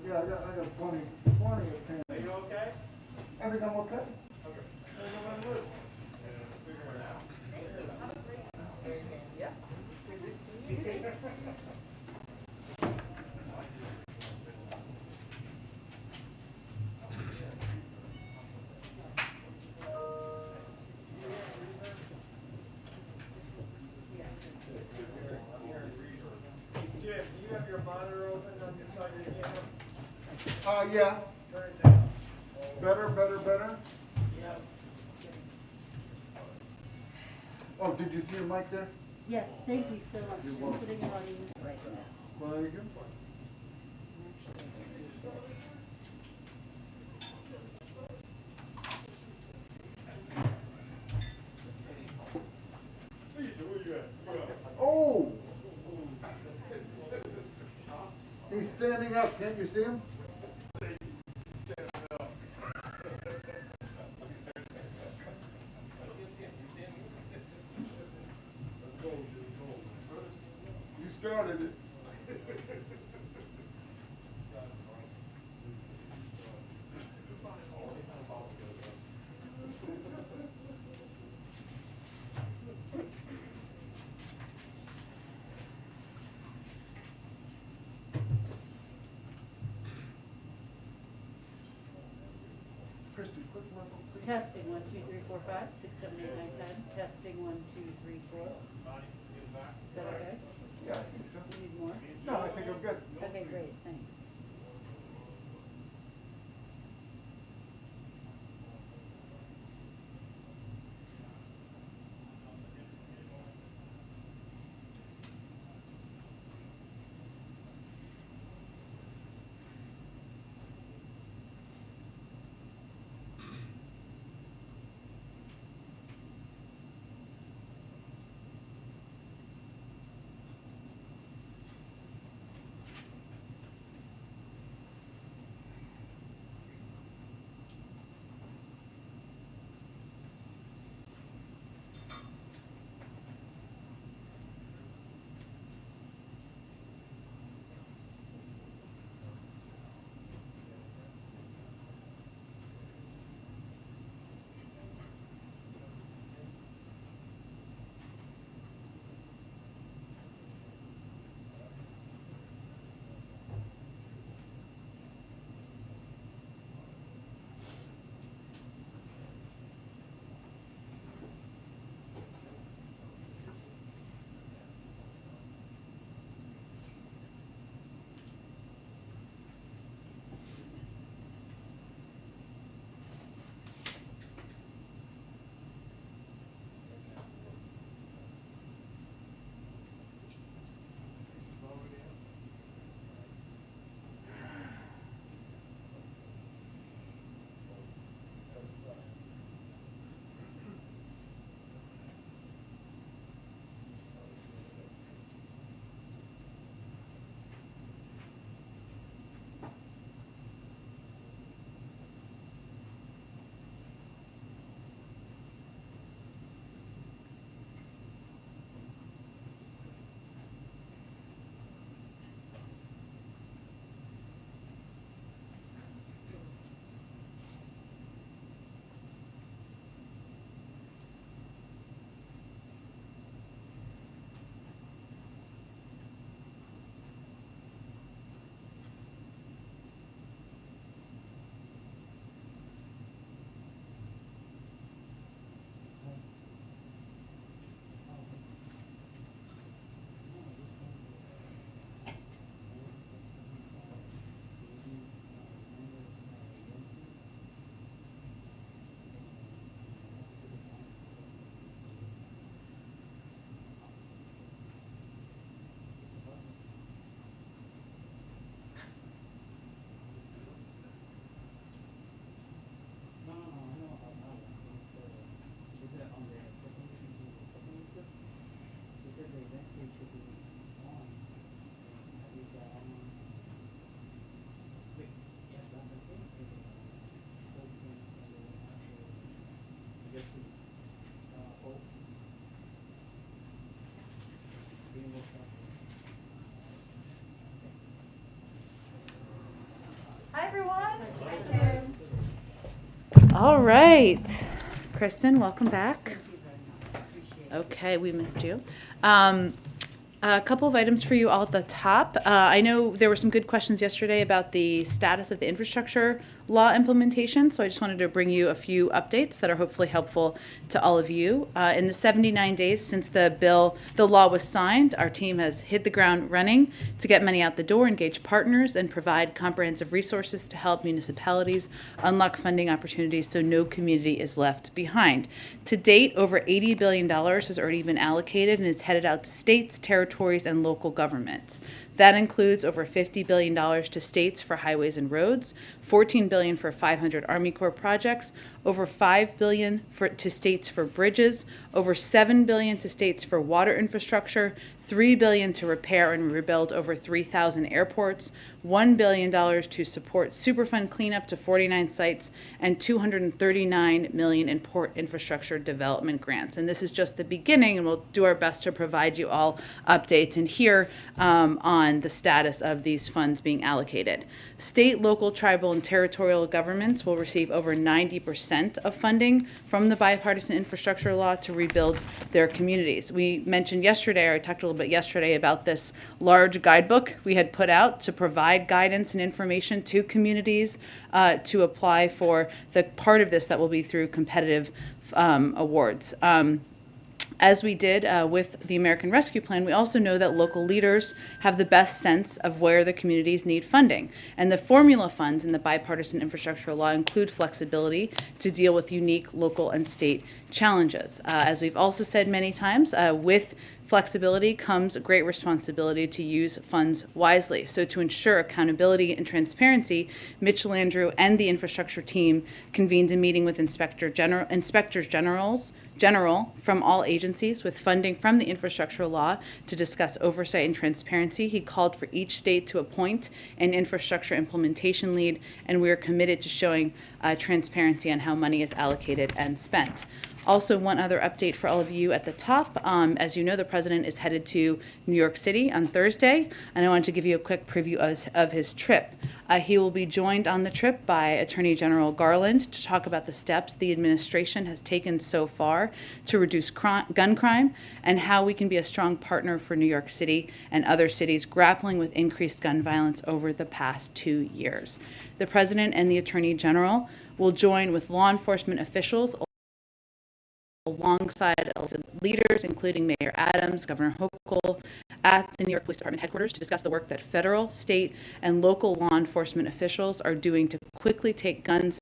Yeah, I got plenty of pants. Are you okay? I think I'm okay. Okay. Figure it out. Yes. Good to see you. Jim, do you have your monitor open on your side of the camera? Yeah. Turn it down. Better. Yeah. Oh, did you see your mic there? Yes, thank you so much. You're I'm welcome. putting it on you right now. Well, you can. Caesar, where you at? Oh! He's standing up. Can't you see him? You started it. Christy, quick level, please. Testing 1, 2, 3, 4, 5, 6, 7, 8, 9, 10. Testing 1, 2, 3, 4. Is that okay? Yeah, I think so. You need more? No, I think I'm good. Okay, great. Thanks. All right. Kristen, welcome back. Okay, we missed you. A couple of items for you all at the top. I know there were some good questions yesterday about the status of the infrastructure law implementation, so I just wanted to bring you a few updates that are hopefully helpful to all of you. In the 79 days since the law was signed, our team has hit the ground running to get money out the door, engage partners, and provide comprehensive resources to help municipalities unlock funding opportunities so no community is left behind. To date, over $80 billion has already been allocated and is headed out to states, territories, and local governments. That includes over $50 billion to states for highways and roads, $14 billion for 500 Army Corps projects, over $5 billion to states for bridges, over $7 billion to states for water infrastructure, $3 billion to repair and rebuild over 3,000 airports, $1 billion to support Superfund cleanup to 49 sites, and $239 million in port infrastructure development grants. And this is just the beginning, and we'll do our best to provide you all updates and hear on the status of these funds being allocated. State, local, tribal, and territorial governments will receive over 90% of funding from the bipartisan infrastructure law to rebuild their communities. We mentioned yesterday, or I talked a little bit yesterday about this large guidebook we had put out to provide guidance and information to communities to apply for the part of this that will be through competitive awards. As we did with the American Rescue Plan, we also know that local leaders have the best sense of where the communities need funding. And the formula funds in the bipartisan infrastructure law include flexibility to deal with unique local and state challenges. As we've also said many times, with flexibility comes a great responsibility to use funds wisely. So to ensure accountability and transparency, Mitch Landrieu and the infrastructure team convened a meeting with inspectors general from all agencies with funding from the infrastructure law to discuss oversight and transparency. He called for each state to appoint an infrastructure implementation lead, and we are committed to showing transparency on how money is allocated and spent. Also, one other update for all of you at the top. As you know, the president is headed to New York City on Thursday, and I wanted to give you a quick preview of his trip. He will be joined on the trip by Attorney General Garland to talk about the steps the administration has taken so far to reduce gun crime and how we can be a strong partner for New York City and other cities grappling with increased gun violence over the past 2 years. The president and the Attorney General will join with law enforcement officials alongside elected leaders, including Mayor Adams, Governor Hochul, at the New York Police Department headquarters to discuss the work that federal, state, and local law enforcement officials are doing to quickly take guns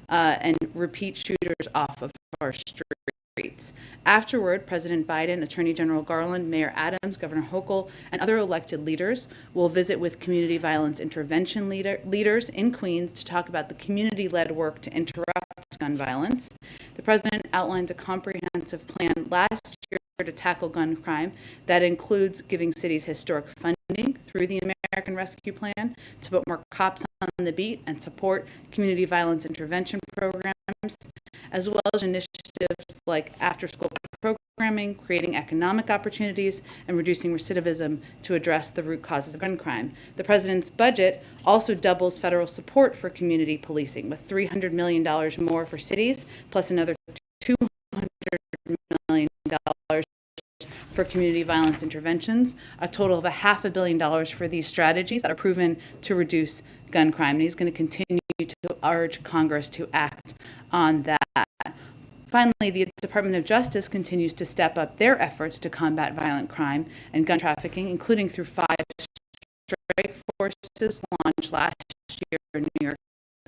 and repeat shooters off of our streets. Afterward, President Biden, Attorney General Garland, Mayor Adams, Governor Hochul, and other elected leaders will visit with community violence intervention leaders in Queens to talk about the community-led work to interrupt gun violence. The president outlined a comprehensive plan last year to tackle gun crime that includes giving cities historic funding through the American Rescue Plan to put more cops on the beat and support community violence intervention programs, as well as initiatives like after-school programming, creating economic opportunities, and reducing recidivism to address the root causes of gun crime. The president's budget also doubles federal support for community policing, with $300 million more for cities, plus another $200 million for community violence interventions, a total of $500 million for these strategies that are proven to reduce gun crime. And he's going to continue to urge Congress to act on that. Finally, the Department of Justice continues to step up their efforts to combat violent crime and gun trafficking, including through 5 strike forces launched last year in New York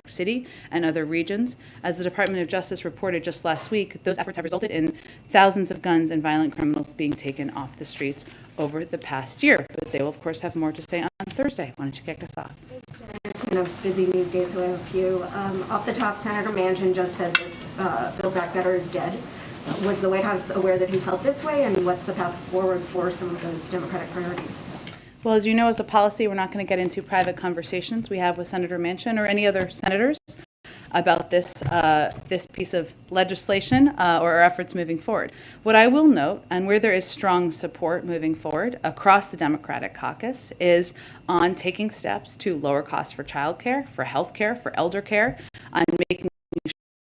City and other regions. As the Department of Justice reported just last week, those efforts have resulted in thousands of guns and violent criminals being taken off the streets over the past year. But they will, of course, have more to say on Thursday. Why don't you kick us off? It's been a busy news day, so I have a few. Off the top, Senator Manchin just said that Build Back Better is dead. Was the White House aware that he felt this way, and what's the path forward for some of those Democratic priorities? Well, as you know, as a policy, we're not going to get into private conversations we have with Senator Manchin or any other senators about this piece of legislation or our efforts moving forward. What I will note, and where there is strong support moving forward across the Democratic caucus, is on taking steps to lower costs for childcare, for health care, for elder care, on making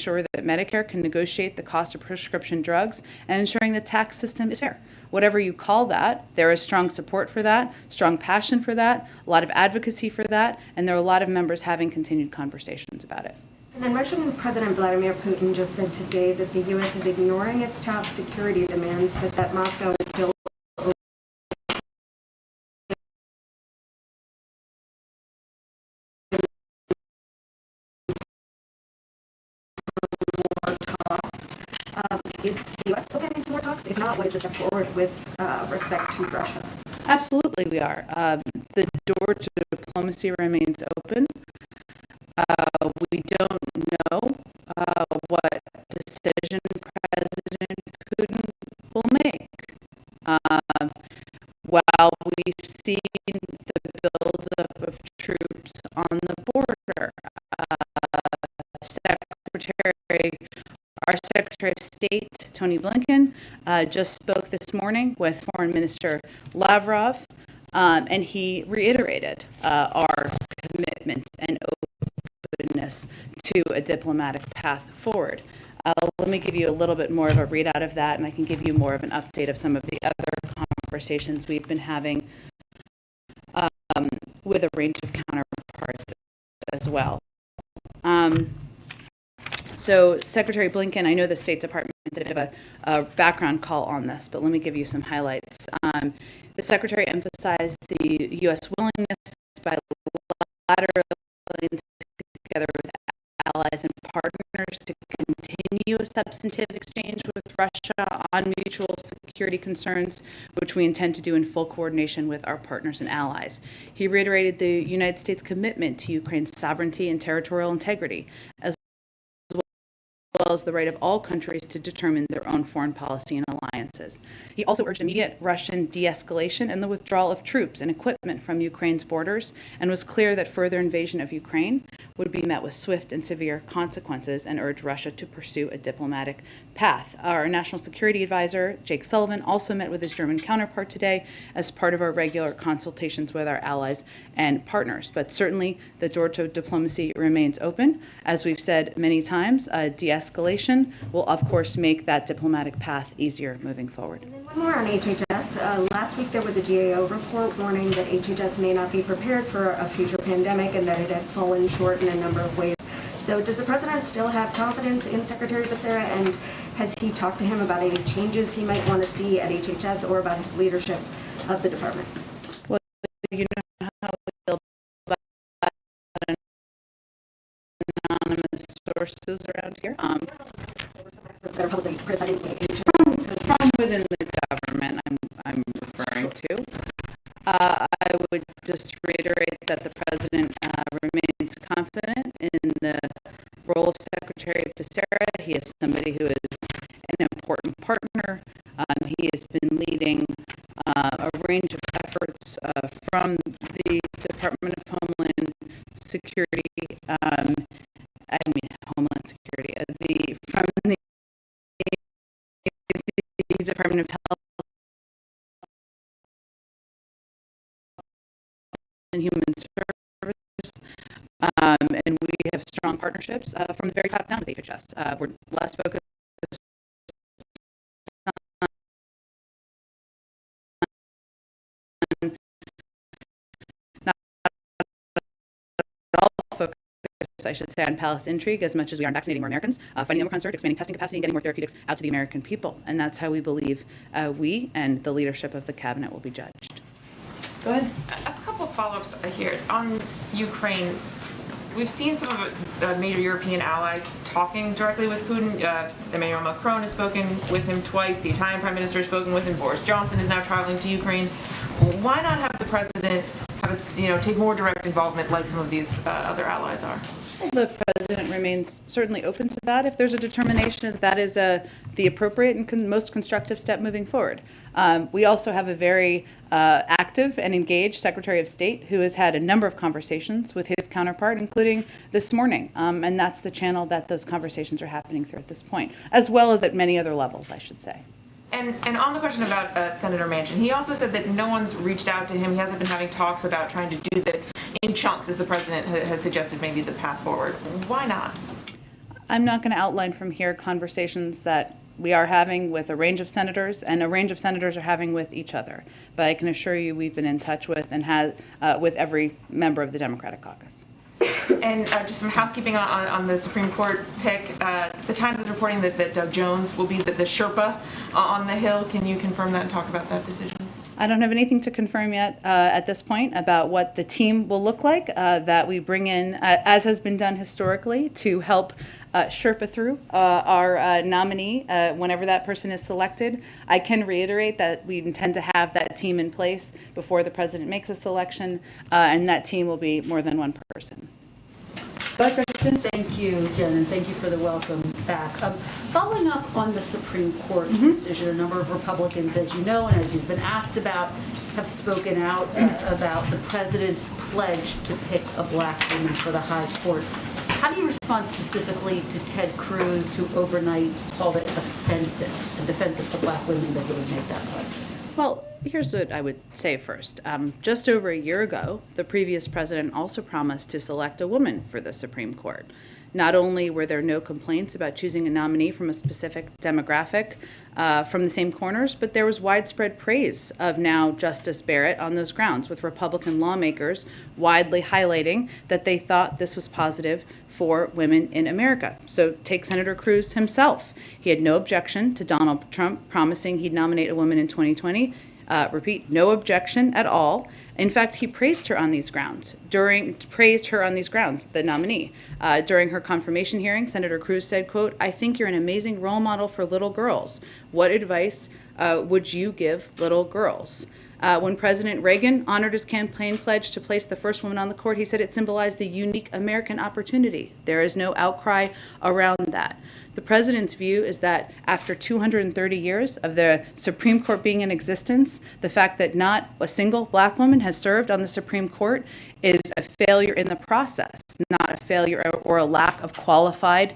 ensure that Medicare can negotiate the cost of prescription drugs and ensuring the tax system is fair. Whatever you call that, there is strong support for that, strong passion for that, a lot of advocacy for that, and there are a lot of members having continued conversations about it. And then Russian President Vladimir Putin just said today that the U.S. is ignoring its top security demands, but that Moscow is still more talks. Is the U.S. open to more talks? If not, what is the step forward with respect to Russia? Absolutely, we are. The door to diplomacy remains open. We don't know what decision President Putin will make. While we've seen the buildup of troops on the border, our Secretary of State, Tony Blinken, just spoke this morning with Foreign Minister Lavrov, and he reiterated our commitment and openness to a diplomatic path forward. Let me give you a little bit more of a readout of that, and I can give you more of an update of some of the other conversations we've been having with a range of counterparts as well. So Secretary Blinken, I know the State Department did a background call on this, but let me give you some highlights. The Secretary emphasized the U.S. willingness bilaterally together with allies and partners to continue a substantive exchange with Russia on mutual security concerns, which we intend to do in full coordination with our partners and allies. He reiterated the United States' commitment to Ukraine's sovereignty and territorial integrity, as well as the right of all countries to determine their own foreign policy and alliances. He also urged immediate Russian de-escalation and the withdrawal of troops and equipment from Ukraine's borders, and was clear that further invasion of Ukraine would be met with swift and severe consequences, and urged Russia to pursue a diplomatic path. Our National Security Advisor, Jake Sullivan, also met with his German counterpart today as part of our regular consultations with our allies and partners. But certainly the door to diplomacy remains open. As we've said many times, de-escalation will of course make that diplomatic path easier moving forward. And then one more on HHS. Last week there was a GAO report warning that HHS may not be prepared for a future pandemic and that it had fallen short in a number of ways. So does the president still have confidence in Secretary Becerra, and has he talked to him about any changes he might want to see at HHS or about his leadership of the department? Well, you know how we feel about anonymous sources around here. That are publicly criticizing From within the government, I'm referring to. I would just reiterate that the president remains confident in the role of Secretary Becerra. He is somebody who is an important partner. He has been leading a range of efforts from the Department of Homeland Security, Homeland Security, from the Department of Health and Human Services, and we have strong partnerships from the very top down with HHS. We're less focused on not at all focused, I should say, on palace intrigue as much as we are on vaccinating more Americans, fighting the Omicron surge, expanding testing capacity, and getting more therapeutics out to the American people. And that's how we believe we and the leadership of the cabinet will be judged. Go ahead. A couple of follow-ups here. On Ukraine, we've seen some of the major European allies talking directly with Putin. Emmanuel Macron has spoken with him twice. The Italian Prime Minister has spoken with him. Boris Johnson is now traveling to Ukraine. Why not have the president have take more direct involvement like some of these other allies are? The president remains certainly open to that if there's a determination that that is the appropriate and most constructive step moving forward. We also have a very active and engaged Secretary of State who has had a number of conversations with his counterpart, including this morning. And that's the channel that those conversations are happening through at this point, as well as at many other levels, I should say. And on the question about Senator Manchin, he also said that no one's reached out to him. He hasn't been having talks about trying to do this in chunks, as the president has suggested maybe the path forward. Why not? I'm not going to outline from here conversations that we are having with a range of senators, and a range of senators are having with each other. But I can assure you we've been in touch with and with every member of the Democratic caucus. And just some housekeeping on the Supreme Court pick. The Times is reporting that Doug Jones will be the Sherpa on the Hill. Can you confirm that and talk about that decision? I don't have anything to confirm yet at this point about what the team will look like that we bring in, as has been done historically, to help Sherpa through our nominee whenever that person is selected. I can reiterate that we intend to have that team in place before the president makes a selection, and that team will be more than one person. Thank you, Jen, and thank you for the welcome back. Following up on the Supreme Court decision, a number of Republicans, as you know, and as you've been asked about, have spoken out about the president's pledge to pick a black woman for the high court. How do you respond specifically to Ted Cruz, who overnight called it offensive to black women that would make that pledge? Well, here's what I would say first. Just over a year ago, the previous president also promised to select a woman for the Supreme Court. Not only were there no complaints about choosing a nominee from a specific demographic from the same corners, but there was widespread praise of now Justice Barrett on those grounds, with Republican lawmakers widely highlighting that they thought this was positive for women in America. So take Senator Cruz himself. He had no objection to Donald Trump promising he'd nominate a woman in 2020. Repeat, no objection at all. In fact, he praised her on these grounds. The nominee. During her confirmation hearing, Senator Cruz said, quote, "I think you're an amazing role model for little girls. What advice would you give little girls?" When President Reagan honored his campaign pledge to place the first woman on the court, he said it symbolized the unique American opportunity. There is no outcry around that. The president's view is that after 230 years of the Supreme Court being in existence, the fact that not a single black woman has served on the Supreme Court is a failure in the process, not a failure or a lack of qualified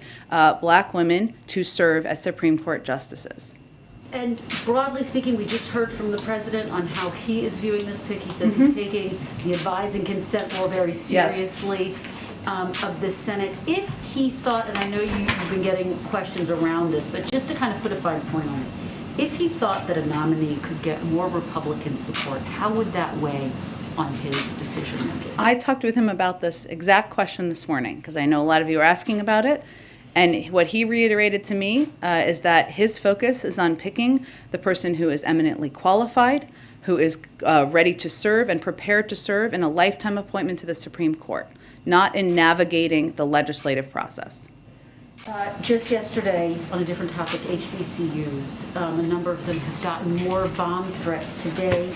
black women to serve as Supreme Court justices. And broadly speaking, we just heard from the president on how he is viewing this pick. He says he's taking the advise and consent law very seriously. Yes. Of the Senate. If he thought, and I know you've been getting questions around this, but just to kind of put a fine point on it, if he thought that a nominee could get more Republican support, how would that weigh on his decision making? I talked with him about this exact question this morning because I know a lot of you are asking about it. And what he reiterated to me is that his focus is on picking the person who is eminently qualified, who is ready to serve and prepared to serve in a lifetime appointment to the Supreme Court, not in navigating the legislative process. Just yesterday, on a different topic, HBCUs, a number of them have gotten more bomb threats. Today,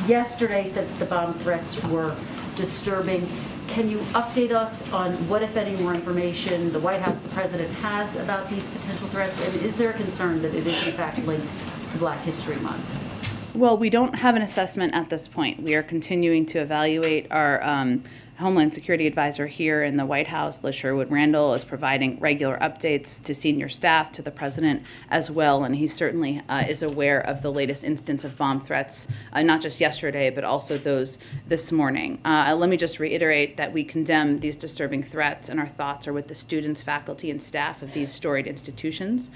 yesterday said that the bomb threats were disturbing. Can you update us on what, if any, more information the White House, the president has about these potential threats? And is there a concern that it is in fact linked to Black History Month? Well, we don't have an assessment at this point. We are continuing to evaluate. Our Homeland Security Advisor here in the White House, Liz Sherwood Randall, is providing regular updates to senior staff, to the president as well, and he certainly is aware of the latest instance of bomb threats, not just yesterday, but also those this morning. Let me just reiterate that we condemn these disturbing threats, and our thoughts are with the students, faculty, and staff of these storied institutions.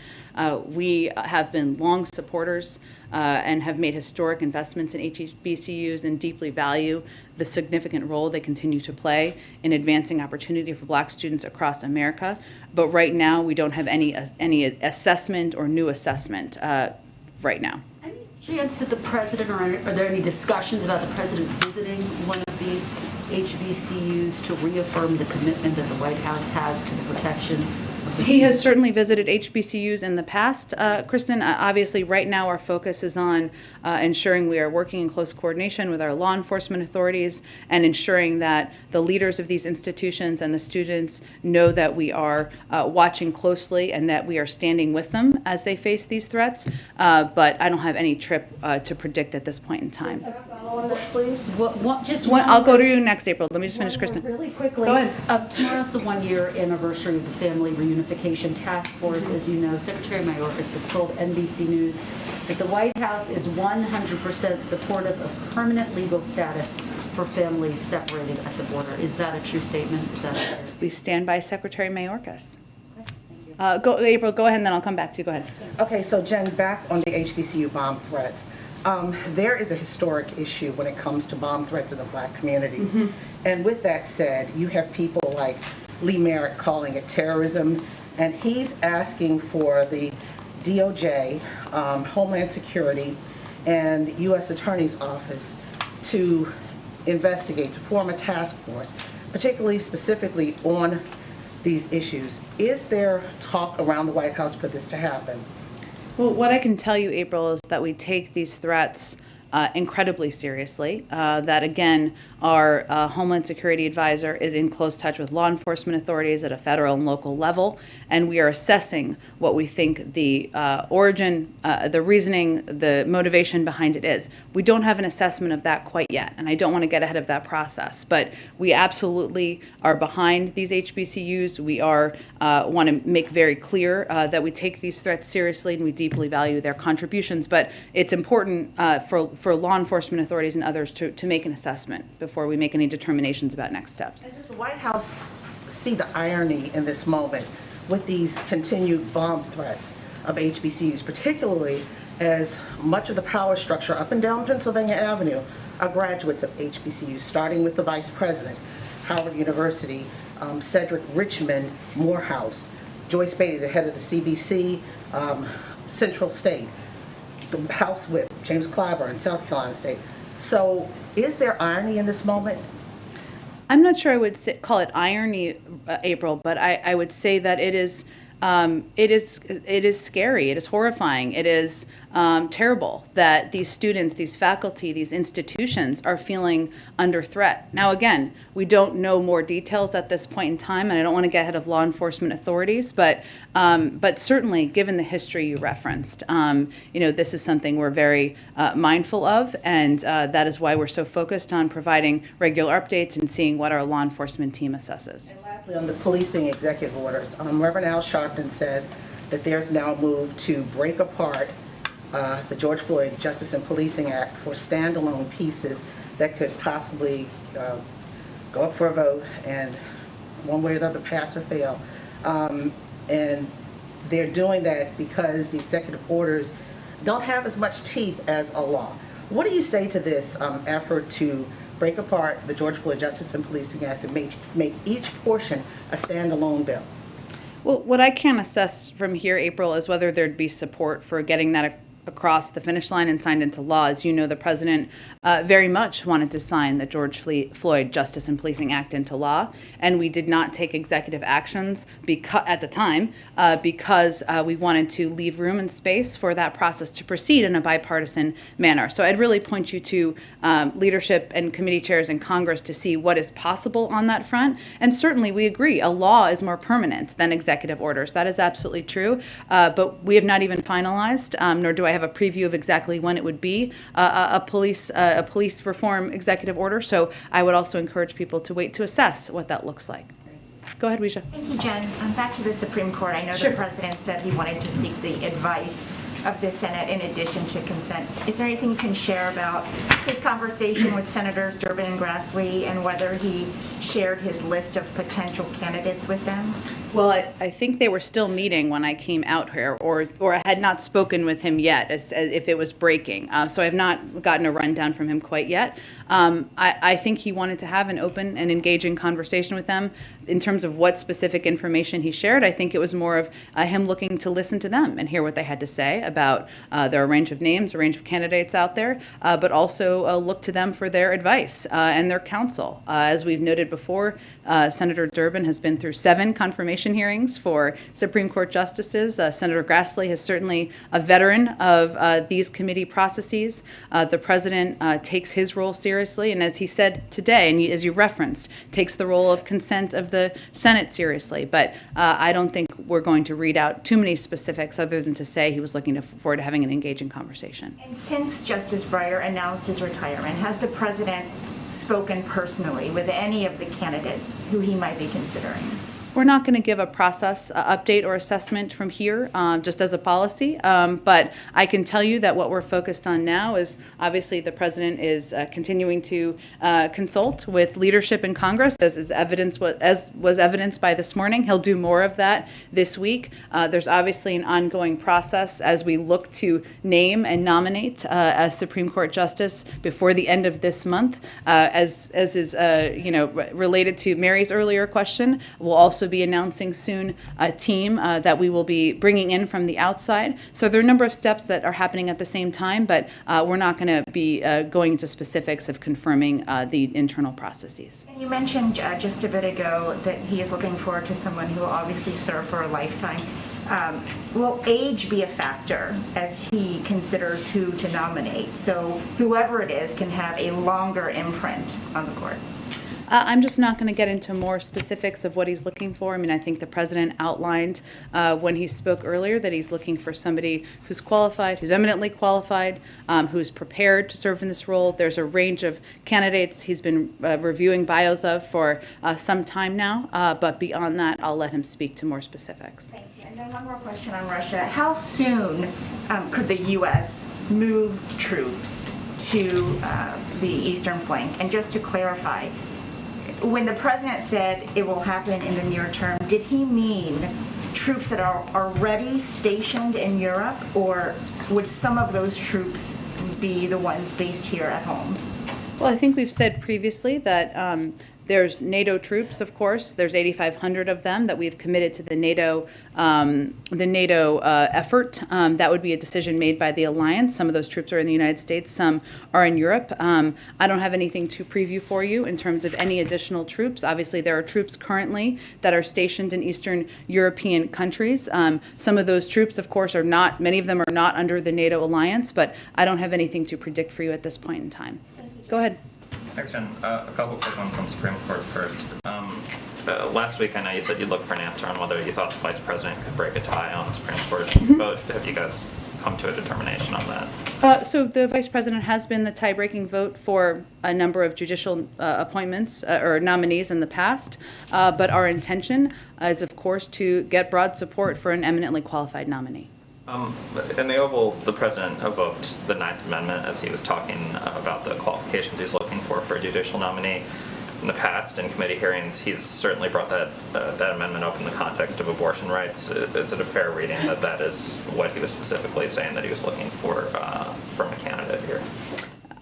We have been long supporters and have made historic investments in HBCUs and deeply value the significant role they continue to play in advancing opportunity for Black students across America. But right now, we don't have any assessment or new assessment right now. Any chance that the president, or are there any discussions about the president visiting one of these HBCUs to reaffirm the commitment that the White House has to the protection of the students? He has certainly visited HBCUs in the past, Kristen. Obviously, right now our focus is on ensuring we are working in close coordination with our law enforcement authorities and ensuring that the leaders of these institutions and the students know that we are watching closely and that we are standing with them as they face these threats. But I don't have any trip to predict at this point in time. Follow on that, please. I'll go to you next April. Let me just finish, Kristen. Really quickly. Go ahead. Tomorrow's the one-year anniversary of the Family Reunification Task Force. As you know, Secretary Mayorkas has told NBC News that the White House is 100% supportive of permanent legal status for families separated at the border. Is that a true statement? Is that fair? We stand by Secretary Mayorkas. Okay. April, go ahead, and then I'll come back to you. Go ahead. Okay, so Jen, back on the HBCU bomb threats. There is a historic issue when it comes to bomb threats in the Black community. And with that said, you have people like Lee Merritt calling it terrorism, and he's asking for the DOJ, Homeland Security, and U.S. Attorney's Office to investigate, to form a task force, particularly specifically on these issues. Is there talk around the White House for this to happen? Well, what I can tell you, April, is that we take these threats incredibly seriously. That, again, our Homeland Security advisor is in close touch with law enforcement authorities at a federal and local level, and we are assessing what we think the origin, the reasoning, the motivation behind it is. We don't have an assessment of that quite yet, and I don't want to get ahead of that process, but we absolutely are behind these HBCUs. We are want to make very clear that we take these threats seriously and we deeply value their contributions, but it's important for law enforcement authorities and others to make an assessment before we make any determinations about next steps. And does the White House see the irony in this moment with these continued bomb threats of HBCUs, particularly as much of the power structure up and down Pennsylvania Avenue are graduates of HBCUs, starting with the Vice President, Howard University, Cedric Richmond Morehouse, Joyce Beatty, the head of the CBC, Central State, the House Whip, James Clyburn, South Carolina State. So is there irony in this moment? I'm not sure I would call it irony, April, but I would say that it is scary, it is horrifying, it is terrible that these students, these faculty, these institutions are feeling under threat. Now, again, we don't know more details at this point in time, and I don't want to get ahead of law enforcement authorities, but certainly, given the history you referenced, this is something we're very mindful of, and that is why we're so focused on providing regular updates and seeing what our law enforcement team assesses. And lastly, on the policing executive orders, Reverend Al Sharpton says that there's now a move to break apart the George Floyd Justice and Policing Act for standalone pieces that could possibly go up for a vote and one way or the other pass or fail. And they're doing that because the executive orders don't have as much teeth as a law. What do you say to this effort to break apart the George Floyd Justice and Policing Act and make each portion a standalone bill? Well, what I can assess from here, April, is whether there'd be support for getting that across the finish line and signed into law. As you know, the president very much wanted to sign the George Floyd Justice and Policing Act into law, and we did not take executive actions at the time because we wanted to leave room and space for that process to proceed in a bipartisan manner. So I'd really point you to leadership and committee chairs in Congress to see what is possible on that front. And certainly we agree, a law is more permanent than executive orders. That is absolutely true, but we have not even finalized, nor do I have a preview of exactly when it would be a police reform executive order. So I would also encourage people to wait to assess what that looks like. Go ahead, Risha. Thank you, Jen. Back to the Supreme Court. I know Sure. the president said he wanted to seek the advice of the Senate in addition to consent. Is there anything you can share about his conversation with Senators Durbin and Grassley and whether he shared his list of potential candidates with them? Well, I think they were still meeting when I came out here, or I had not spoken with him yet, as if it was breaking. So I've not gotten a rundown from him quite yet. I think he wanted to have an open and engaging conversation with them. In terms of what specific information he shared, I think it was more of him looking to listen to them and hear what they had to say about there are a range of names, a range of candidates out there, but also look to them for their advice and their counsel. As we've noted before, Senator Durbin has been through 7 confirmation hearings for Supreme Court justices. Senator Grassley is certainly a veteran of these committee processes. The president takes his role seriously, and as he said today, and as you referenced, takes the role of consent of the Senate seriously. But I don't think we're going to read out too many specifics other than to say he was looking forward to having an engaging conversation. And since Justice Breyer announced his retirement, has the president spoken personally with any of the candidates who he might be considering? We're not going to give a process update or assessment from here, just as a policy. But I can tell you that what we're focused on now is obviously the president is continuing to consult with leadership in Congress, as was evidenced by this morning. He'll do more of that this week. There's obviously an ongoing process as we look to name and nominate a Supreme Court justice before the end of this month, as is related to Mary's earlier question. We'll also be announcing soon a team that we will be bringing in from the outside. So there are a number of steps that are happening at the same time, but we're not going to be going into specifics of confirming the internal processes. You mentioned just a bit ago that he is looking forward to someone who will obviously serve for a lifetime. Will age be a factor as he considers who to nominate? So whoever it is can have a longer imprint on the court. I'm just not going to get into more specifics of what he's looking for. I mean, I think the president outlined when he spoke earlier that he's looking for somebody who's qualified, who's eminently qualified, who's prepared to serve in this role. There's a range of candidates he's been reviewing bios of for some time now, but beyond that, I'll let him speak to more specifics. Thank you. And then one more question on Russia. How soon could the U.S. move troops to the eastern flank? And just to clarify, when the president said it will happen in the near term, did he mean troops that are already stationed in Europe, or would some of those troops be the ones based here at home? Well, I think we've said previously that there's NATO troops, of course. There's 8,500 of them that we've committed to the NATO effort. That would be a decision made by the alliance. Some of those troops are in the United States, some are in Europe. I don't have anything to preview for you in terms of any additional troops. Obviously, there are troops currently that are stationed in Eastern European countries. Some of those troops, of course, are not, many of them are not under the NATO alliance, but I don't have anything to predict for you at this point in time. Go ahead. Thanks, Jen. A couple quick ones on Supreme Court first. Last week, I know you said you'd look for an answer on whether you thought the Vice President could break a tie on the Supreme Court vote. Have you guys come to a determination on that? So the Vice President has been the tie-breaking vote for a number of judicial appointments or nominees in the past, but our intention is, of course, to get broad support for an eminently qualified nominee. In the Oval, the President evoked the Ninth Amendment as he was talking about the qualifications he's looking for a judicial nominee. In the past, in committee hearings, he's certainly brought that amendment up in the context of abortion rights. Is it a fair reading that that is what he was specifically saying that he was looking for from a candidate here?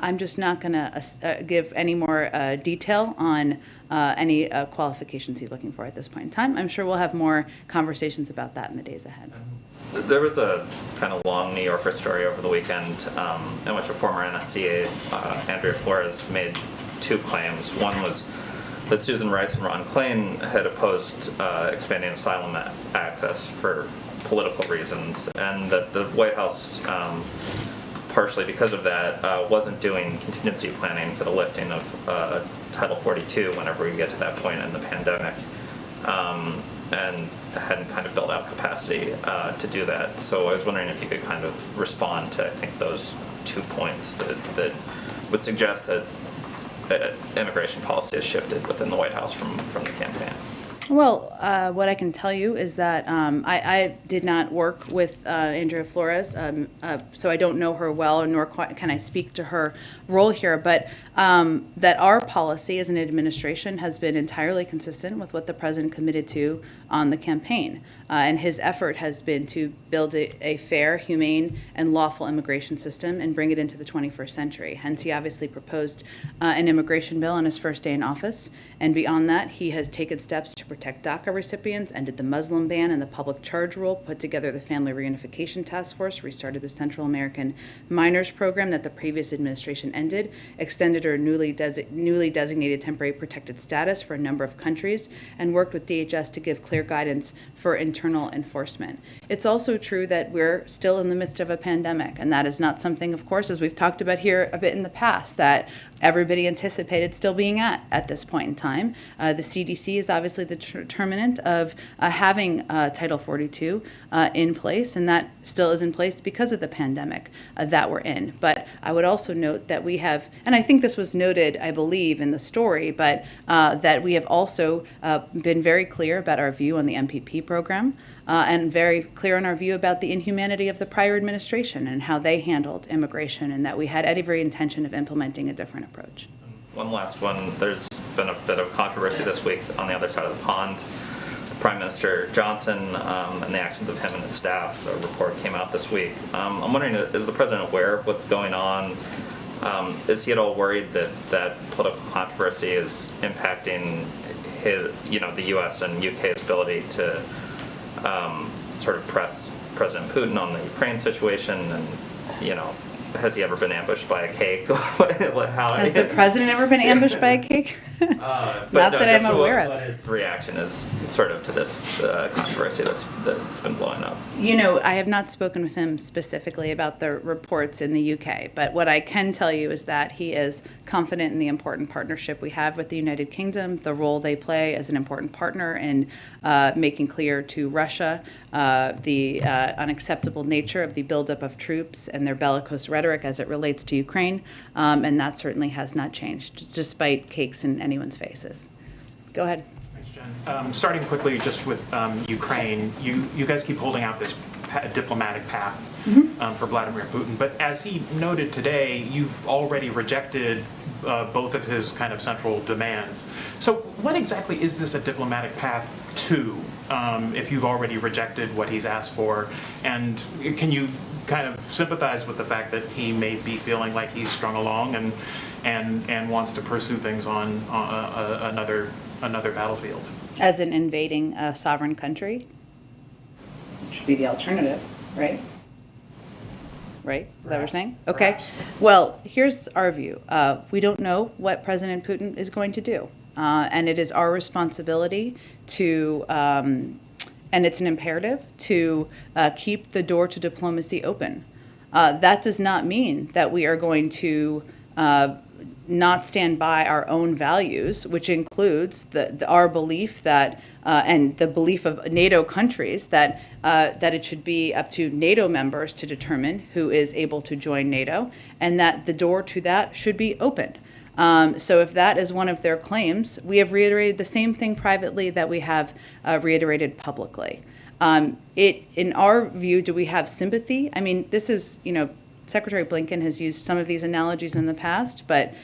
I'm just not going to give any more detail on any qualifications he's looking for at this point in time. I'm sure we'll have more conversations about that in the days ahead. There was a kind of long New Yorker story over the weekend in which a former NSCA, Andrea Flores, made two claims. One was that Susan Rice and Ron Klain had opposed expanding asylum access for political reasons, and that the White House, partially because of that, wasn't doing contingency planning for the lifting of Title 42 whenever we get to that point in the pandemic. And hadn't kind of built out capacity to do that. So I was wondering if you could kind of respond to, I think, those 2 points that would suggest that immigration policy has shifted within the White House from the campaign. Well, what I can tell you is that I did not work with Andrea Flores, so I don't know her well, nor can I speak to her role here, but that our policy as an administration has been entirely consistent with what the president committed to on the campaign. And his effort has been to build a fair, humane, and lawful immigration system and bring it into the 21st century. Hence, he obviously proposed an immigration bill on his first day in office. And beyond that, he has taken steps to protect DACA recipients, ended the Muslim ban and the public charge rule, put together the Family Reunification Task Force, restarted the Central American Minors Program that the previous administration ended, extended her newly designated temporary protected status for a number of countries, and worked with DHS to give clear guidance for internal enforcement. It's also true that we're still in the midst of a pandemic, and that is not something, of course, as we've talked about here a bit in the past, that everybody anticipated still being at this point in time. The CDC is obviously the determinant of having Title 42 in place, and that still is in place because of the pandemic that we're in. But I would also note that we have, and I think this was noted, I believe, in the story, but that we have also been very clear about our view on the MPP program and very clear on our view about the inhumanity of the prior administration and how they handled immigration, and that we had every intention of implementing a different approach. One last one. There's been a bit of controversy this week on the other side of the pond. Prime Minister Johnson and the actions of him and his staff. A report came out this week. I'm wondering, is the president aware of what's going on? Is he at all worried that political controversy is impacting his, the U.S. and UK's ability to sort of press President Putin on the Ukraine situation? And has he ever been ambushed by a cake? Has the president ever been ambushed by a cake? Not that I'm aware of. What his reaction is sort of to this controversy that's been blowing up. I have not spoken with him specifically about the reports in the UK, but what I can tell you is that he is confident in the important partnership we have with the United Kingdom, the role they play as an important partner in making clear to Russia the unacceptable nature of the buildup of troops and their bellicose rhetoric as it relates to Ukraine, and that certainly has not changed, despite cakes in anyone's faces. Go ahead. Thanks, Jen. Starting quickly just with Ukraine, you guys keep holding out this diplomatic path for Vladimir Putin, but as he noted today, you've already rejected both of his kind of central demands. So what exactly is this a diplomatic path to, if you've already rejected what he's asked for? And can you kind of sympathize with the fact that he may be feeling like he's strung along and wants to pursue things on another battlefield? As in invading a sovereign country? Should be the alternative, right? Right? Is that what you're saying? Okay. Perhaps. Well, here's our view. We don't know what President Putin is going to do. And it is our responsibility to, and it's an imperative, to keep the door to diplomacy open. That does not mean that we are going to not stand by our own values, which includes our belief that, and the belief of NATO countries that it should be up to NATO members to determine who is able to join NATO, and that the door to that should be open. So if that is one of their claims, we have reiterated the same thing privately that we have reiterated publicly. In our view, do we have sympathy? I mean, this is, Secretary Blinken has used some of these analogies in the past, but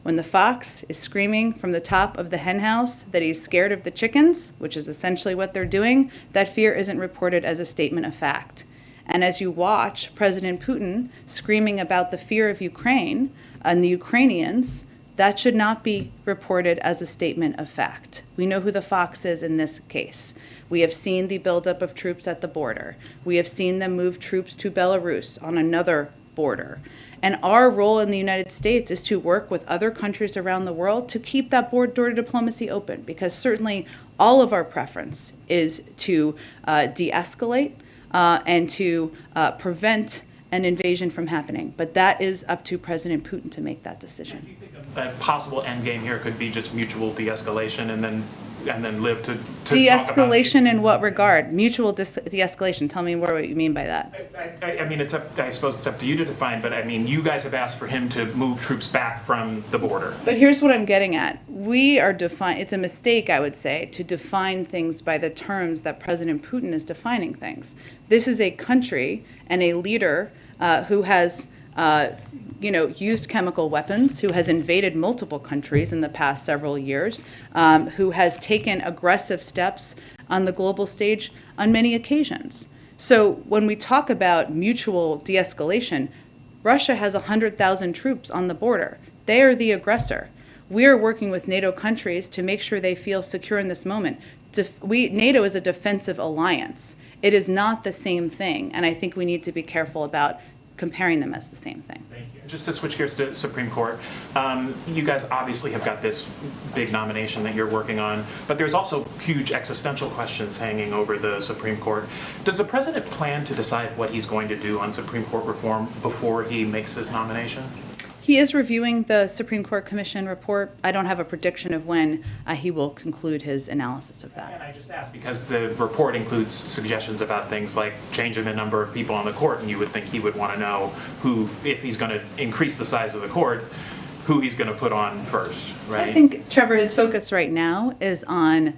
when the fox is screaming from the top of the henhouse that he's scared of the chickens, which is essentially what they're doing, that fear isn't reported as a statement of fact. And as you watch President Putin screaming about the fear of Ukraine and the Ukrainians, that should not be reported as a statement of fact. We know who the fox is in this case. We have seen the buildup of troops at the border. We have seen them move troops to Belarus on another border. And our role in the United States is to work with other countries around the world to keep that door to diplomacy open, because certainly all of our preference is to de-escalate and to prevent an invasion from happening. But that is up to President Putin to make that decision. Do you think a possible end game here could be just mutual de-escalation and then live to de-escalation in what regard? Mutual de-escalation. Tell me what you mean by that. I mean, I suppose it's up to you to define, but I mean, you guys have asked for him to move troops back from the border. But here's what I'm getting at. We are it's a mistake, I would say, to define things by the terms that President Putin is defining things. This is a country and a leader who has used chemical weapons, who has invaded multiple countries in the past several years, who has taken aggressive steps on the global stage on many occasions. So when we talk about mutual de-escalation, Russia has 100,000 troops on the border. They are the aggressor. We are working with NATO countries to make sure they feel secure in this moment. NATO is a defensive alliance. It is not the same thing, and I think we need to be careful about comparing them as the same thing. Thank you. Just to switch gears to Supreme Court, you guys obviously have got this big nomination that you're working on, but there's also huge existential questions hanging over the Supreme Court. Does the president plan to decide what he's going to do on Supreme Court reform before he makes this nomination? He is reviewing the Supreme Court Commission report. I don't have a prediction of when he will conclude his analysis of that. And I just asked because the report includes suggestions about things like changing the number of people on the court, and you would think he would want to know who, if he's going to increase the size of the court, who he's going to put on first, right? I think, Trevor, his focus right now is on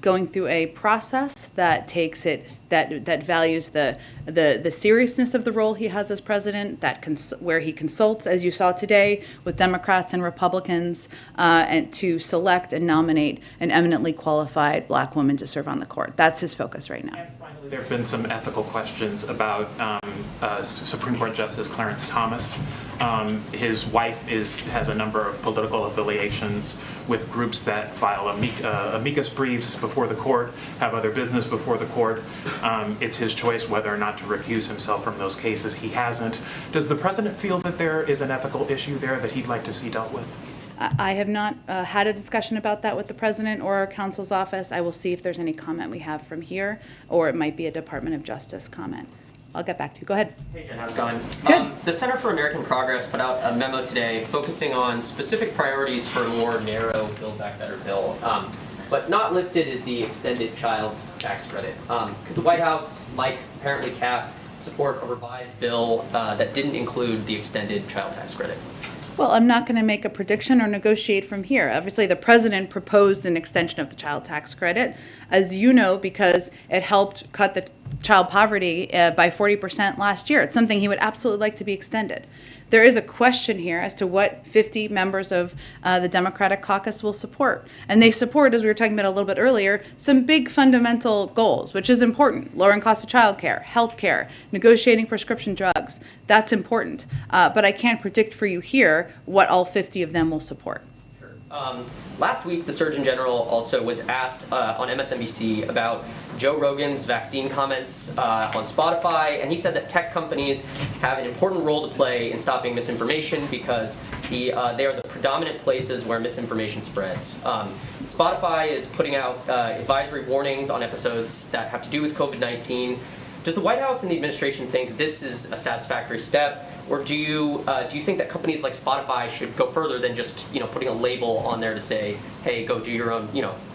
going through a process that takes it, that values the seriousness of the role he has as president, where he consults, as you saw today, with Democrats and Republicans, and to select and nominate an eminently qualified black woman to serve on the court. That's his focus right now. And finally, there have been some ethical questions about Supreme Court Justice Clarence Thomas. His wife has a number of political affiliations with groups that file amicus briefs before the court, have other business before the court. It's his choice whether or not to recuse himself from those cases. He hasn't. Does the president feel that there is an ethical issue there that he'd like to see dealt with? I have not had a discussion about that with the president or our counsel's office. I will see if there's any comment we have from here, or it might be a Department of Justice comment. I'll get back to you. Go ahead. Hey, Jen, how's it going? Good. The Center for American Progress put out a memo today focusing on specific priorities for a more narrow Build Back Better bill. But not listed is the extended child tax credit. Could the White House, like apparently CAP, support a revised bill that didn't include the extended child tax credit? Well, I'm not going to make a prediction or negotiate from here. Obviously, the president proposed an extension of the child tax credit, as you know, because it helped cut the child poverty by 40% last year. It's something he would absolutely like to be extended. There is a question here as to what 50 members of the Democratic caucus will support. And they support, as we were talking about a little bit earlier, some big fundamental goals, which is important. Lowering cost of childcare, health care, negotiating prescription drugs. That's important. But I can't predict for you here what all 50 of them will support. Last week, the Surgeon General also was asked on MSNBC about Joe Rogan's vaccine comments on Spotify, and he said that tech companies have an important role to play in stopping misinformation because they are the predominant places where misinformation spreads. Spotify is putting out advisory warnings on episodes that have to do with COVID-19. Does the White House and the administration think this is a satisfactory step, or do you think that companies like Spotify should go further than just putting a label on there to say, hey, go do your own,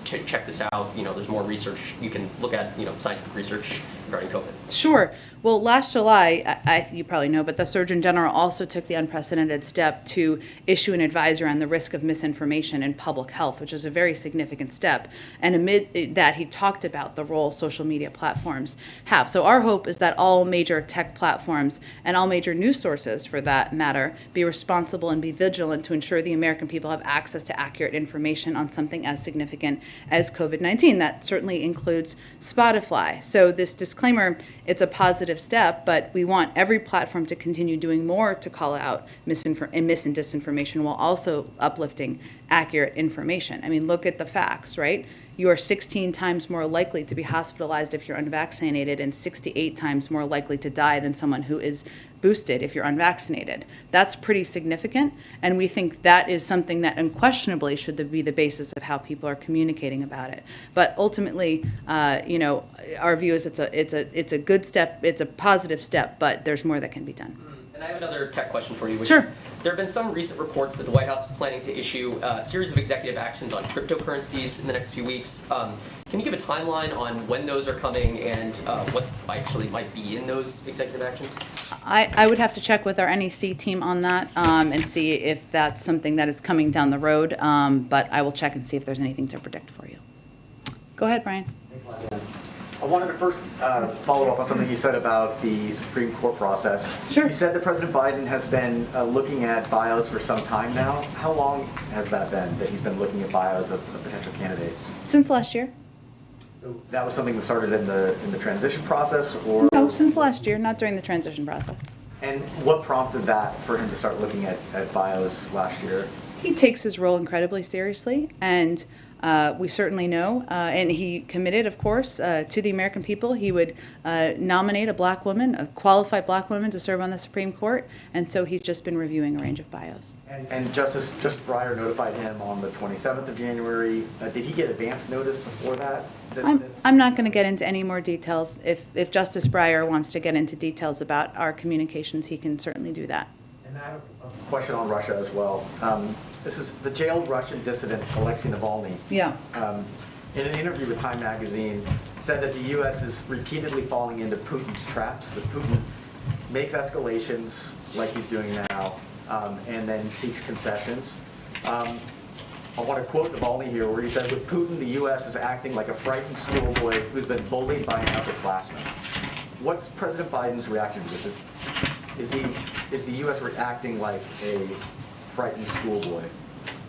check this out. There's more research you can look at, scientific research regarding COVID. Sure. Well, last July, you probably know, but the Surgeon General also took the unprecedented step to issue an advisory on the risk of misinformation in public health, which is a very significant step. And amid that, he talked about the role social media platforms have. So our hope is that all major tech platforms and all major news sources, for that matter, be responsible and be vigilant to ensure the American people have access to accurate information on something as significant as COVID-19. That certainly includes Spotify. So this disclaimer, it's a positive step, but we want every platform to continue doing more to call out mis and disinformation while also uplifting accurate information. I mean, look at the facts, right? You are 16 times more likely to be hospitalized if you're unvaccinated and 68 times more likely to die than someone who is boosted if you're unvaccinated. That's pretty significant, and we think that is something that unquestionably should be the basis of how people are communicating about it. But ultimately, our view is it's a good step, it's a positive step, but there's more that can be done. And I have another tech question for you, which Sure. is, there have been some recent reports that the White House is planning to issue a series of executive actions on cryptocurrencies in the next few weeks. Can you give a timeline on when those are coming and what actually might be in those executive actions? I would have to check with our NEC team on that and see if that's something that is coming down the road, but I will check and see if there's anything to predict for you. Go ahead, Brian. Thanks a lot, Dan. I wanted to first follow up on something you said about the Supreme Court process. Sure. You said that President Biden has been looking at bios for some time now. How long has that been that he's been looking at bios of potential candidates? Since last year. So that was something that started in the transition process, or? No, since last year, not during the transition process. And what prompted that for him to start looking at bios last year? He takes his role incredibly seriously, and we certainly know, and he committed, of course, to the American people. He would nominate a black woman, a qualified black woman, to serve on the Supreme Court, and so he's just been reviewing a range of bios. And Justice Breyer notified him on the 27th of January. Did he get advance notice before that? I'm not going to get into any more details. If Justice Breyer wants to get into details about our communications, he can certainly do that. And I have a question on Russia as well. This is the jailed Russian dissident Alexei Navalny. Yeah. In an interview with Time magazine, said that the U.S. is repeatedly falling into Putin's traps, that Putin makes escalations like he's doing now, and then seeks concessions. I want to quote Navalny here, where he says, with Putin, the U.S. is acting like a frightened schoolboy who's been bullied by an upperclassman. What's President Biden's reaction to this? Is the U.S. reacting like a frightened schoolboy?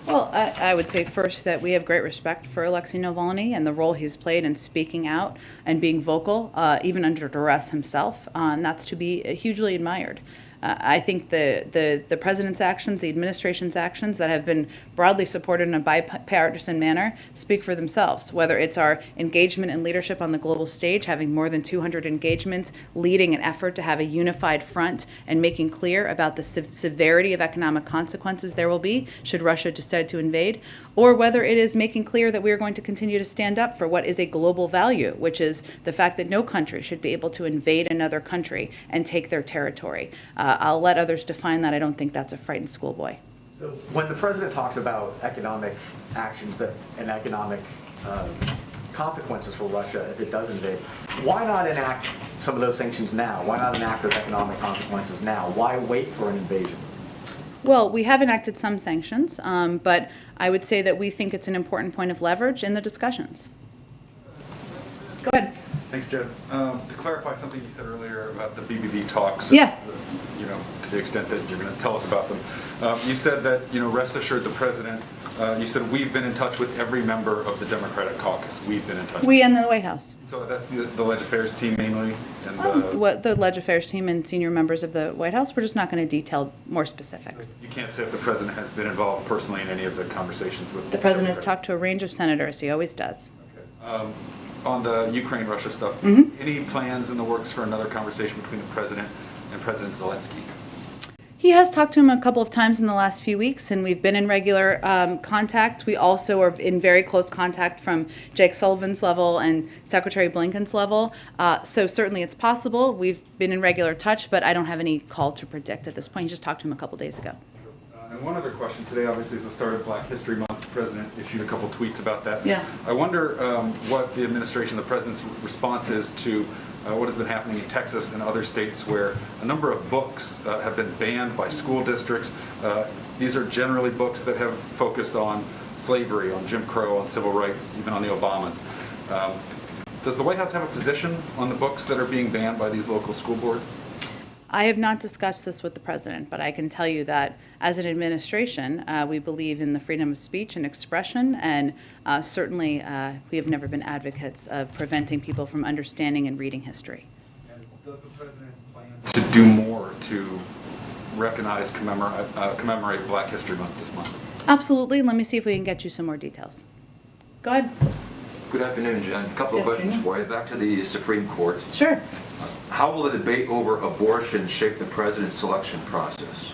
Well, I would say first that we have great respect for Alexei Navalny and the role he's played in speaking out and being vocal, even under duress himself. And that's to be hugely admired. I think the president's actions, the administration's actions that have been broadly supported in a bipartisan manner speak for themselves, whether it's our engagement and leadership on the global stage, having more than 200 engagements, leading an effort to have a unified front and making clear about the severity of economic consequences there will be should Russia decide to invade, or whether it is making clear that we are going to continue to stand up for what is a global value, which is the fact that no country should be able to invade another country and take their territory. I'll let others define that. I don't think that's a frightened schoolboy. So when the president talks about economic actions and economic consequences for Russia if it does invade, why not enact some of those sanctions now? Why not enact those economic consequences now? Why wait for an invasion? Well, we have enacted some sanctions, but I would say that we think it's an important point of leverage in the discussions. Go ahead. Thanks, Jed. To clarify something you said earlier about the BBB talks, yeah. You know, to the extent that you're going to tell us about them, you said that, you know, rest assured the president, you said we've been in touch with every member of the Democratic caucus. We've been in touch. We and the White House. So that's the Leg Affairs team mainly? And the Leg Affairs team and senior members of the White House. We're just not going to detail more specifics. So you can't say if the president has been involved personally in any of the conversations with the president has talked to a range of senators. He always does. Okay. On the Ukraine-Russia stuff, any plans in the works for another conversation between the president and President Zelensky? He has talked to him a couple of times in the last few weeks, and we've been in regular contact. We also are in very close contact from Jake Sullivan's level and Secretary Blinken's level. So certainly it's possible. We've been in regular touch, but I don't have any call to predict at this point. He just talked to him a couple days ago. And one other question. Today, obviously, is the start of Black History Month. The president issued a couple tweets about that. Yeah. I wonder what the administration, the president's response is to what has been happening in Texas and other states where a number of books have been banned by school districts. These are generally books that have focused on slavery, on Jim Crow, on civil rights, even on the Obamas. Does the White House have a position on the books that are being banned by these local school boards? I have not discussed this with the president, but I can tell you that as an administration, we believe in the freedom of speech and expression, and certainly we have never been advocates of preventing people from understanding and reading history. And does the president plan to do more to recognize, commemorate Black History Month this month? Absolutely. Let me see if we can get you some more details. Go ahead. Good afternoon, Jen. A couple of questions for you. Back to the Supreme Court. Sure. How will the debate over abortion shape the president's selection process?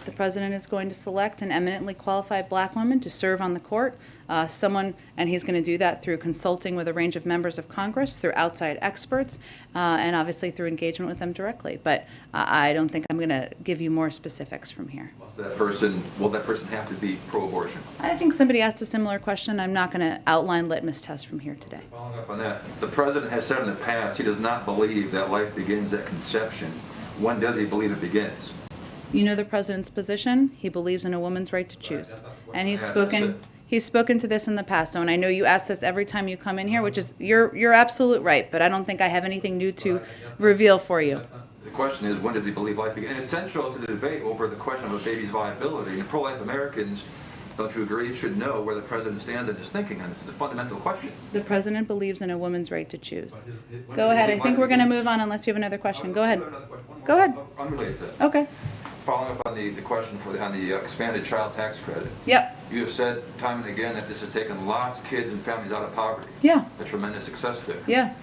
The president is going to select an eminently qualified black woman to serve on the court, and he's going to do that through consulting with a range of members of Congress, through outside experts, and obviously through engagement with them directly. But I don't think I'm going to give you more specifics from here. Will that person have to be pro-abortion? I think somebody asked a similar question. I'm not going to outline litmus tests from here today. Following up on that, the president has said in the past he does not believe that life begins at conception. When does he believe it begins? You know the president's position. He believes in a woman's right to choose, and he's spoken to this in the past. So, and I know you ask this every time you come in here, which is you're absolute right. But I don't think I have anything new to reveal for you. The question is, when does he believe life begins? And it's central to the debate over the question of a baby's viability. And pro-life Americans, don't you agree, should know where the president stands in his thinking on this? It's a fundamental question. The president believes in a woman's right to choose. Go ahead. I think we're going to move on unless you have another question. Go ahead. Go ahead. Unrelated to that. Okay. Following up on the question on the expanded child tax credit. Yep. You have said time and again that this has taken lots of kids and families out of poverty. Yeah. A tremendous success there. Yeah.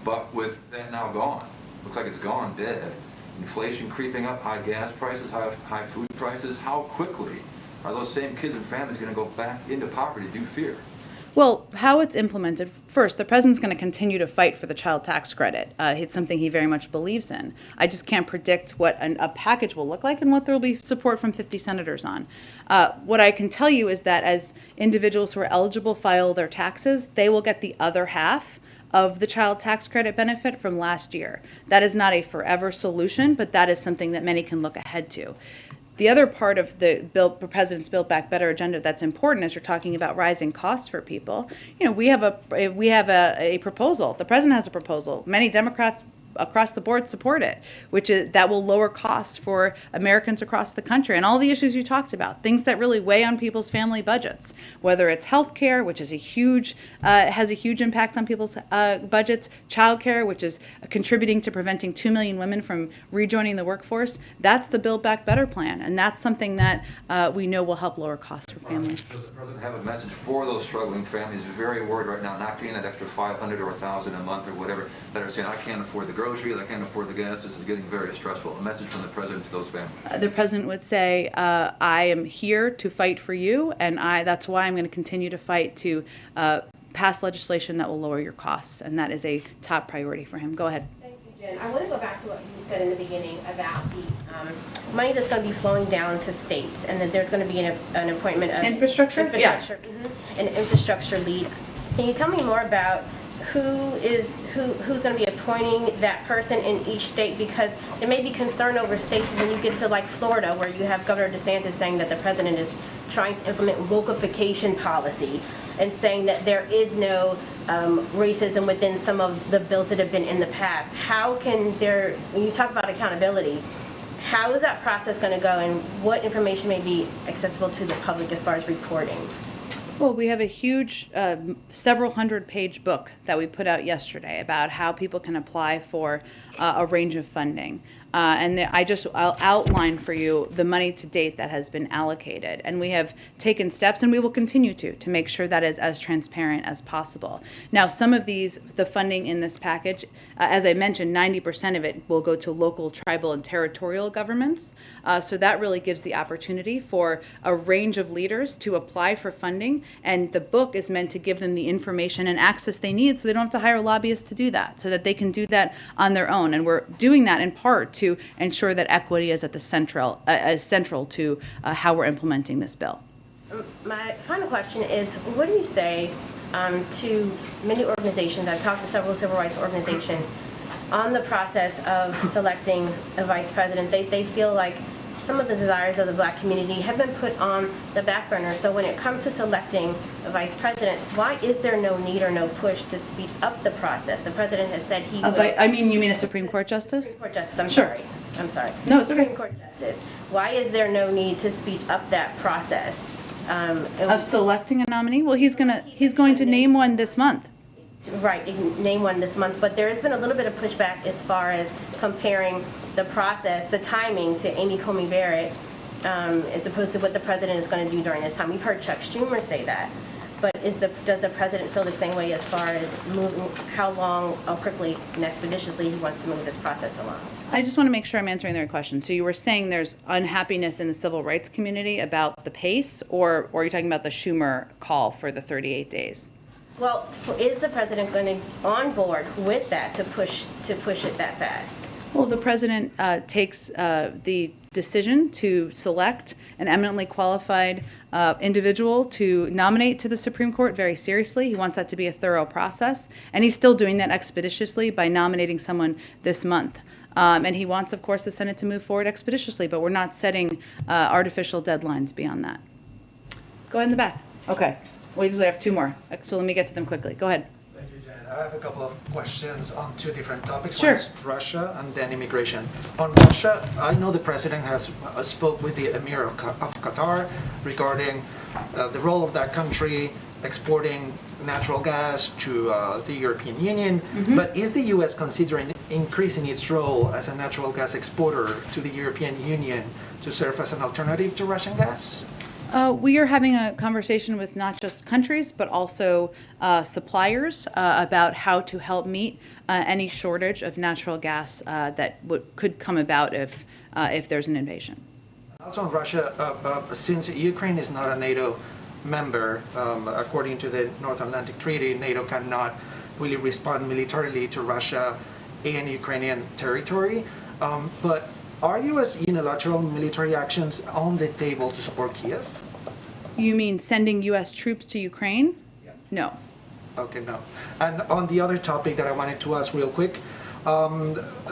But with that now gone, looks like it's gone dead. Inflation creeping up, high gas prices, high food prices. How quickly are those same kids and families going to go back into poverty? Do fear. Well, how it's implemented, first, the president's going to continue to fight for the child tax credit. It's something he very much believes in. I just can't predict what a package will look like and what there will be support from 50 senators on. What I can tell you is that as individuals who are eligible file their taxes, they will get the other half of the child tax credit benefit from last year. That is not a forever solution, but that is something that many can look ahead to. The other part of the President's Build Back Better agenda that's important is you're talking about rising costs for people. You know, we have a proposal. The president has a proposal. Many Democrats across the board support it, which is that will lower costs for Americans across the country, and all the issues you talked about, things that really weigh on people's family budgets, whether it's health care, which is has a huge impact on people's budgets, child care, which is contributing to preventing 2 million women from rejoining the workforce. That's the Build Back Better plan, and that's something that we know will help lower costs for families. Does the president have a message for those struggling families who's very worried right now, not getting that extra $500 or $1,000 a month or whatever, that are saying, I can't afford the groceries, I can't afford the gas, this is getting very stressful. A message from the president to those families. The president would say, I am here to fight for you, and that's why I'm going to continue to fight to pass legislation that will lower your costs, and that is a top priority for him. Go ahead. Thank you, Jen. I want to go back to what you said in the beginning about the money that's going to be flowing down to states, and that there's going to be an appointment of infrastructure, yeah. An infrastructure lead. Can you tell me more about who's going to be appointing that person in each state? Because there may be concern over states when you get to like Florida, where you have Governor DeSantis saying that the president is trying to implement wokeification policy and saying that there is no racism within some of the bills that have been in the past. How can there, when you talk about accountability, how is that process going to go, and what information may be accessible to the public as far as reporting? Well, we have a huge, several hundred-page book that we put out yesterday about how people can apply for a range of funding. I'll outline for you the money to date that has been allocated. And we have taken steps, and we will continue to make sure that is as transparent as possible. Now, some of the funding in this package, as I mentioned, 90% of it will go to local, tribal, and territorial governments. So that really gives the opportunity for a range of leaders to apply for funding. And the book is meant to give them the information and access they need so they don't have to hire lobbyists to do that, so that they can do that on their own. And we're doing that in part to ensure that equity is at the central to how we're implementing this bill. My final question is, what do you say to many organizations? I've talked to several civil rights organizations on the process of selecting a vice president. They feel like some of the desires of the black community have been put on the back burner. So when it comes to selecting a vice president, why is there no need or no push to speed up the process? The president has said he will. You mean a Supreme Court justice? Supreme Court justice, I'm sorry. No, it's okay. Supreme Court justice. Why is there no need to speed up that process? Of selecting a nominee? Well, he's going to name one this month. Right, name one this month, but there has been a little bit of pushback as far as comparing the process, the timing to Amy Coney Barrett, as opposed to what the president is going to do during this time. We've heard Chuck Schumer say that, but does the president feel the same way as far as how long, how quickly and expeditiously he wants to move this process along? I just want to make sure I'm answering their question. So you were saying there's unhappiness in the civil rights community about the pace, or are you talking about the Schumer call for the 38 days? Well, is the president going to on board with that to push it that fast? Well, the president takes the decision to select an eminently qualified individual to nominate to the Supreme Court very seriously. He wants that to be a thorough process, and he's still doing that expeditiously by nominating someone this month. And he wants, of course, the Senate to move forward expeditiously, but we're not setting artificial deadlines beyond that. Go ahead in the back. Okay. We usually have two more, so let me get to them quickly. Go ahead. Thank you, Jen. I have a couple of questions on two different topics. Sure. One is Russia and then immigration. On Russia, I know the president has spoke with the Emir of Qatar regarding the role of that country exporting natural gas to the European Union. Mm-hmm. But is the U.S. considering increasing its role as a natural gas exporter to the European Union to serve as an alternative to Russian gas? We are having a conversation with not just countries, but also suppliers about how to help meet any shortage of natural gas that could come about if there's an invasion. Also on Russia, since Ukraine is not a NATO member. According to the North Atlantic Treaty, NATO cannot really respond militarily to Russia in Ukrainian territory. But are U.S. unilateral military actions on the table to support Kiev? You mean sending U.S. troops to Ukraine? Yeah. No. Okay, no. And on the other topic that I wanted to ask real quick,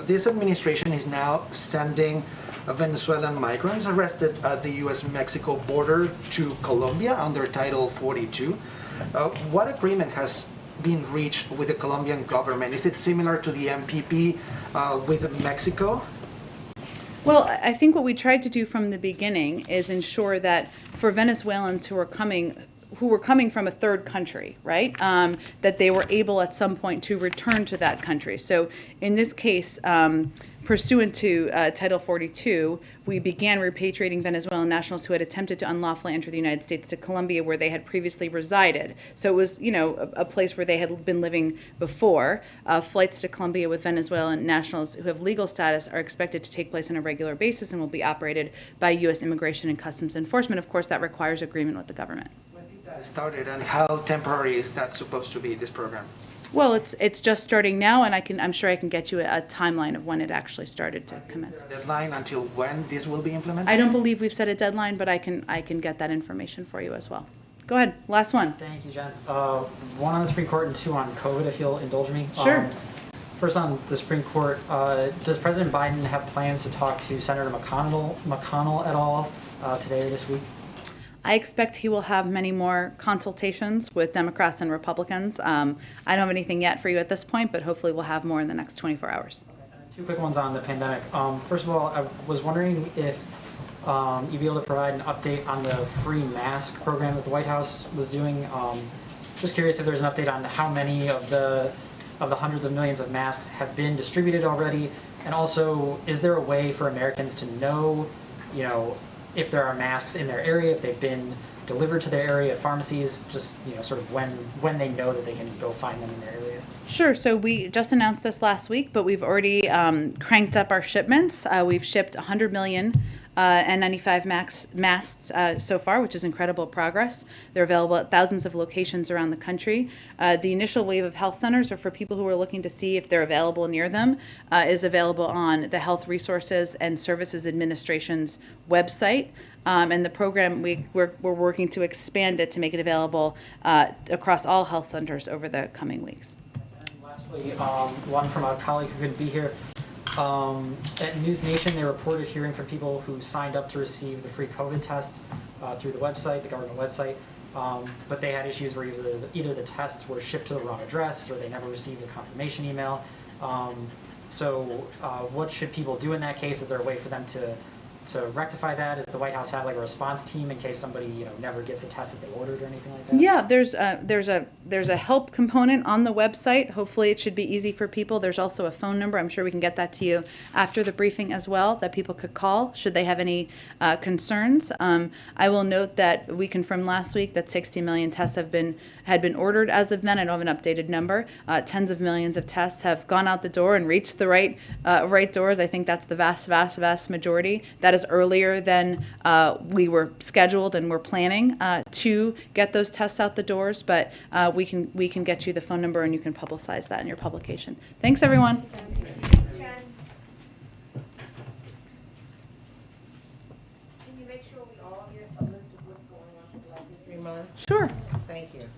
this administration is now sending Venezuelan migrants arrested at the U.S.-Mexico border to Colombia under Title 42. What agreement has been reached with the Colombian government? Is it similar to the MPP with Mexico? Well, I think what we tried to do from the beginning is ensure that for Venezuelans who were coming from a third country, right, that they were able at some point to return to that country. So in this case, pursuant to Title 42, we began repatriating Venezuelan nationals who had attempted to unlawfully enter the United States to Colombia, where they had previously resided. So it was, a place where they had been living before. Flights to Colombia with Venezuelan nationals who have legal status are expected to take place on a regular basis and will be operated by U.S. Immigration and Customs Enforcement. Of course, that requires agreement with the government. When did that started, and how temporary is that supposed to be, this program? Well, it's just starting now, and I'm sure I can get you a timeline of when it actually started to commence. Is there a deadline until when this will be implemented? I don't believe we've set a deadline, but I can get that information for you as well. Go ahead, last one. Thank you, Jen. One on the Supreme Court and two on COVID, if you'll indulge me. Sure. First on the Supreme Court, does President Biden have plans to talk to Senator McConnell at all today or this week? I expect he will have many more consultations with Democrats and Republicans. I don't have anything yet for you at this point, but hopefully we'll have more in the next 24 hours. Two quick ones on the pandemic. First of all, I was wondering if you'd be able to provide an update on the free mask program that the White House was doing. Just curious if there's an update on how many of the hundreds of millions of masks have been distributed already, and also, is there a way for Americans to know, if there are masks in their area, if they've been delivered to their area at pharmacies, just sort of when they know that they can go find them in their area? Sure. So we just announced this last week, but we've already cranked up our shipments. We've shipped 100 million N95 masks so far, which is incredible progress. They're available at thousands of locations around the country. The initial wave of health centers are for people who are looking to see if they're available near them, is available on the Health Resources and Services Administration's website. And the program, we're working to expand it to make it available across all health centers over the coming weeks. And lastly, one from a colleague who couldn't be here. At News Nation, they reported hearing from people who signed up to receive the free COVID tests through the website, the government website, but they had issues where either the tests were shipped to the wrong address or they never received a confirmation email. So what should people do in that case? Is there a way for them to rectify that? Does the White House have like a response team in case somebody never gets a test that they ordered or anything like that? Yeah, there's a help component on the website. Hopefully it should be easy for people. There's also a phone number. I'm sure we can get that to you after the briefing as well, that people could call should they have any concerns. I will note that we confirmed last week that 60 million tests had been ordered as of then. I don't have an updated number. Tens of millions of tests have gone out the door and reached the right doors. I think that's the vast majority. That is earlier than we were scheduled and were planning to get those tests out the doors, but we can get you the phone number and you can publicize that in your publication. Thanks, everyone. Can you make sure we all get a list of what's going on for Black History Month? Sure. Thank you.